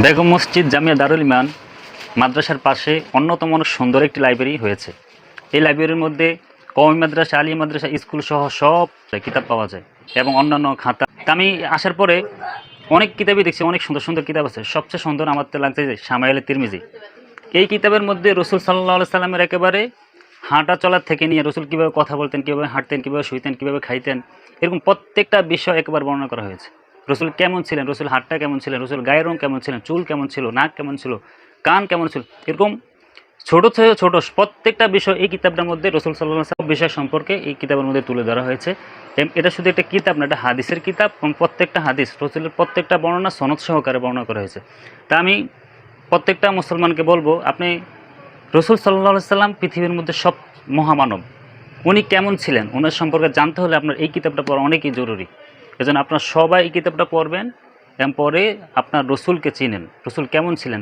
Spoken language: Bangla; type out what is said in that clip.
বেগম মসজিদ জামিয়া দারুল ইমান মাদ্রাসার পাশে অন্যতম অনেক সুন্দর একটি লাইব্রেরি হয়েছে। এই লাইব্রেরির মধ্যে কওমি মাদ্রাসা, আলিয়া মাদ্রাসা, স্কুল সহ সব কিতাব পাওয়া যায় এবং অন্যান্য খাতা। তা আমি আসার পরে অনেক কিতাবই দেখছি, অনেক সুন্দর সুন্দর কিতাব আছে। সবচেয়ে সুন্দর আমার তো লাগছে যে শামাইলে তিরমিজি। এই কিতাবের মধ্যে রসুল সাল্লাল্লাহু সাল্লামের একেবারে হাঁটা চলার থেকে নিয়ে রসুল কীভাবে কথা বলতেন, কীভাবে হাঁটতেন, কীভাবে শুইতেন, কীভাবে খাইতেন, এরকম প্রত্যেকটা বিষয় একবার বর্ণনা করা হয়েছে। রসুল কেমন ছিলেন, রসুল হাতটা কেমন ছিলেন, রসুল গায়ের রং কেমন ছিলেন, চুল কেমন ছিল, নাক কেমন ছিল, কান কেমন ছিল, এরকম ছোট থেকে ছোট প্রত্যেকটা বিষয় এই কিতাবটার মধ্যে রসুল সাল্লাল্লাহু আলাইহি ওয়াসাল্লাম বিষয় সম্পর্কে এই কিতাবের মধ্যে তুলে ধরা হয়েছে। এটা শুধু একটা কিতাব না, এটা হাদিসের কিতাব এবং প্রত্যেকটা হাদিস রসুলের প্রত্যেকটা বর্ণনা সনদ সহকারে বর্ণনা করা হয়েছে। তা আমি প্রত্যেকটা মুসলমানকে বলবো, আপনি রসুল সাল্লাল্লাহু আলাইহি সাল্লাম পৃথিবীর মধ্যে সব মহামানব, উনি কেমন ছিলেন ওনার সম্পর্কে জানতে হলে আপনার এই কিতাবটা পড়া অনেকই জরুরি। এজন্য আপনারা সবাই এই কিতাবটা পড়বেন এবং পরে আপনার রসুলকে চিনেন, রসুল কেমন ছিলেন।